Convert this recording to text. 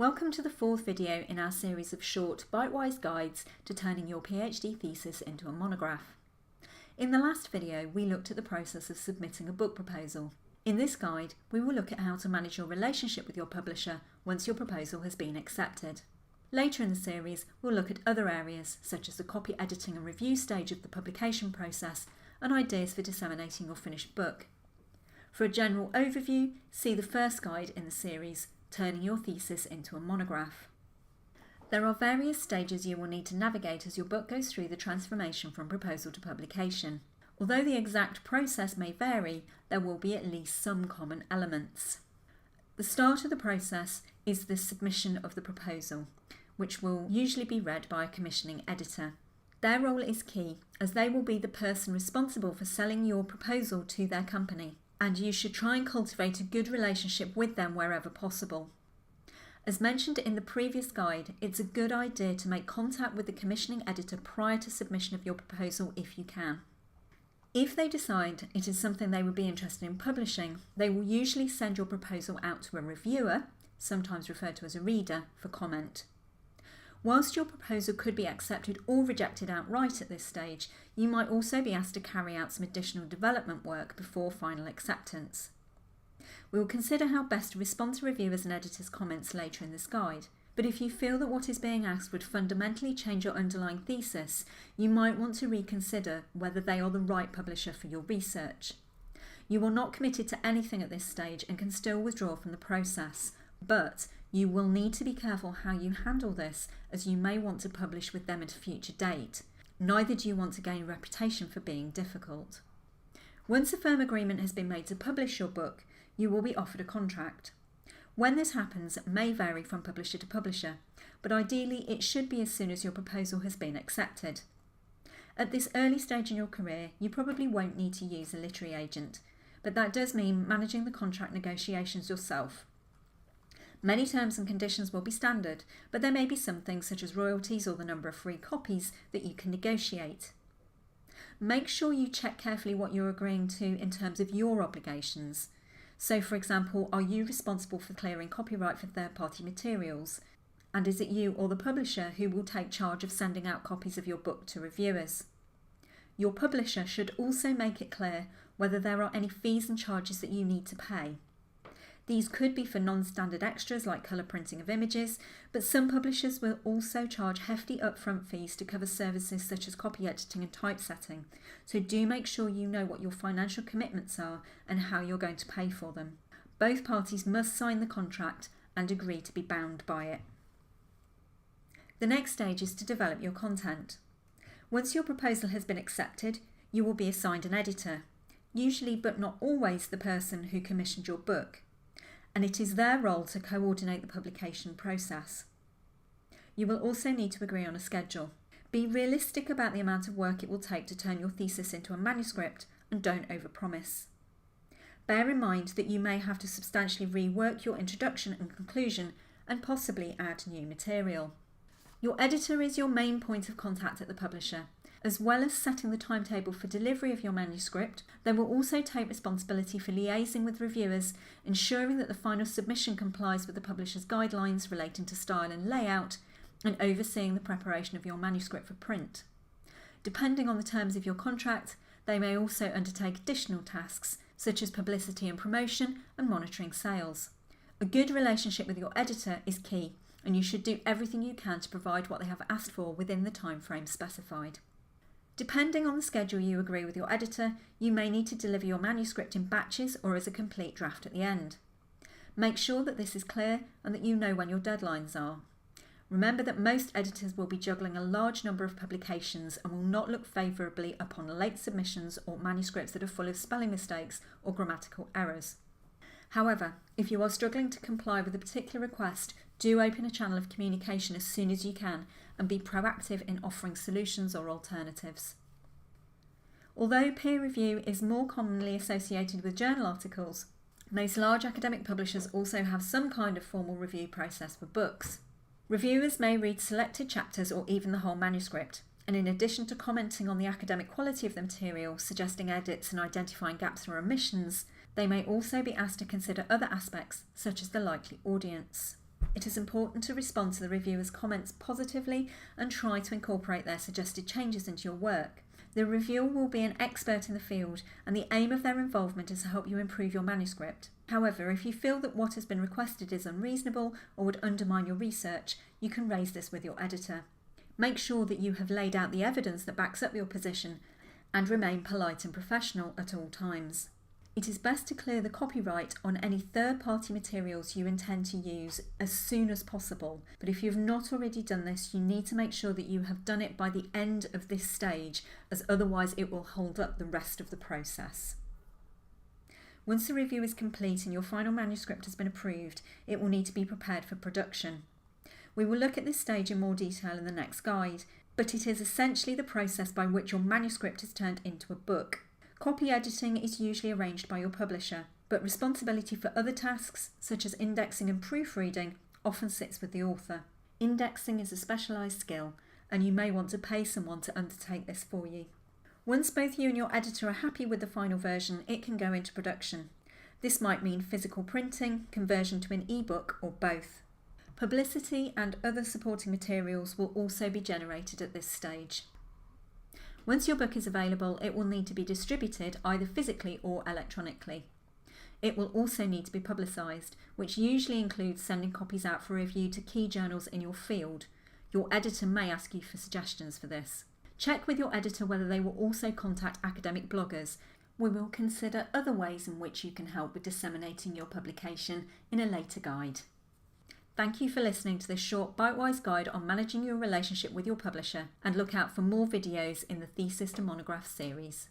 Welcome to the fourth video in our series of short, bite-wise guides to turning your PhD thesis into a monograph. In the last video, we looked at the process of submitting a book proposal. In this guide, we will look at how to manage your relationship with your publisher once your proposal has been accepted. Later in the series, we'll look at other areas such as the copy editing and review stage of the publication process and ideas for disseminating your finished book. For a general overview, see the first guide in the series, Turning Your Thesis into a Monograph. There are various stages you will need to navigate as your book goes through the transformation from proposal to publication. Although the exact process may vary, there will be at least some common elements. The start of the process is the submission of the proposal, which will usually be read by a commissioning editor. Their role is key, as they will be the person responsible for selling your proposal to their company, and you should try and cultivate a good relationship with them wherever possible. As mentioned in the previous guide, it's a good idea to make contact with the commissioning editor prior to submission of your proposal if you can. If they decide it is something they would be interested in publishing, they will usually send your proposal out to a reviewer, sometimes referred to as a reader, for comment. Whilst your proposal could be accepted or rejected outright at this stage, you might also be asked to carry out some additional development work before final acceptance. We will consider how best to respond to reviewers' and editors' comments later in this guide, but if you feel that what is being asked would fundamentally change your underlying thesis, you might want to reconsider whether they are the right publisher for your research. You are not committed to anything at this stage and can still withdraw from the process, but you will need to be careful how you handle this, as you may want to publish with them at a future date. Neither do you want to gain a reputation for being difficult. Once a firm agreement has been made to publish your book, you will be offered a contract. When this happens, it may vary from publisher to publisher, but ideally it should be as soon as your proposal has been accepted. At this early stage in your career, you probably won't need to use a literary agent, but that does mean managing the contract negotiations yourself. Many terms and conditions will be standard, but there may be some things such as royalties or the number of free copies that you can negotiate. Make sure you check carefully what you're agreeing to in terms of your obligations. So, for example, are you responsible for clearing copyright for third-party materials? And is it you or the publisher who will take charge of sending out copies of your book to reviewers? Your publisher should also make it clear whether there are any fees and charges that you need to pay. These could be for non-standard extras like colour printing of images, but some publishers will also charge hefty upfront fees to cover services such as copy editing and typesetting, so do make sure you know what your financial commitments are and how you're going to pay for them. Both parties must sign the contract and agree to be bound by it. The next stage is to develop your content. Once your proposal has been accepted, you will be assigned an editor, usually but not always the person who commissioned your book, and it is their role to coordinate the publication process. You will also need to agree on a schedule. Be realistic about the amount of work it will take to turn your thesis into a manuscript, and don't overpromise. Bear in mind that you may have to substantially rework your introduction and conclusion and possibly add new material. Your editor is your main point of contact at the publisher. As well as setting the timetable for delivery of your manuscript, they will also take responsibility for liaising with reviewers, ensuring that the final submission complies with the publisher's guidelines relating to style and layout, and overseeing the preparation of your manuscript for print. Depending on the terms of your contract, they may also undertake additional tasks, such as publicity and promotion and monitoring sales. A good relationship with your editor is key, and you should do everything you can to provide what they have asked for within the time frame specified. Depending on the schedule you agree with your editor, you may need to deliver your manuscript in batches or as a complete draft at the end. Make sure that this is clear and that you know when your deadlines are. Remember that most editors will be juggling a large number of publications and will not look favourably upon late submissions or manuscripts that are full of spelling mistakes or grammatical errors. However, if you are struggling to comply with a particular request, do open a channel of communication as soon as you can and be proactive in offering solutions or alternatives. Although peer review is more commonly associated with journal articles, most large academic publishers also have some kind of formal review process for books. Reviewers may read selected chapters or even the whole manuscript, and in addition to commenting on the academic quality of the material, suggesting edits and identifying gaps or omissions, they may also be asked to consider other aspects, such as the likely audience. It is important to respond to the reviewer's comments positively and try to incorporate their suggested changes into your work. The reviewer will be an expert in the field, and the aim of their involvement is to help you improve your manuscript. However, if you feel that what has been requested is unreasonable or would undermine your research, you can raise this with your editor. Make sure that you have laid out the evidence that backs up your position and remain polite and professional at all times. It is best to clear the copyright on any third-party materials you intend to use as soon as possible, but if you have not already done this, you need to make sure that you have done it by the end of this stage, as otherwise it will hold up the rest of the process. Once the review is complete and your final manuscript has been approved, it will need to be prepared for production. We will look at this stage in more detail in the next guide, but it is essentially the process by which your manuscript is turned into a book. Copy editing is usually arranged by your publisher, but responsibility for other tasks, such as indexing and proofreading, often sits with the author. Indexing is a specialised skill, and you may want to pay someone to undertake this for you. Once both you and your editor are happy with the final version, it can go into production. This might mean physical printing, conversion to an ebook, or both. Publicity and other supporting materials will also be generated at this stage. Once your book is available, it will need to be distributed either physically or electronically. It will also need to be publicised, which usually includes sending copies out for review to key journals in your field. Your editor may ask you for suggestions for this. Check with your editor whether they will also contact academic bloggers. We will consider other ways in which you can help with disseminating your publication in a later guide. Thank you for listening to this short BiteWISe guide on managing your relationship with your publisher, and look out for more videos in the Thesis to Monograph series.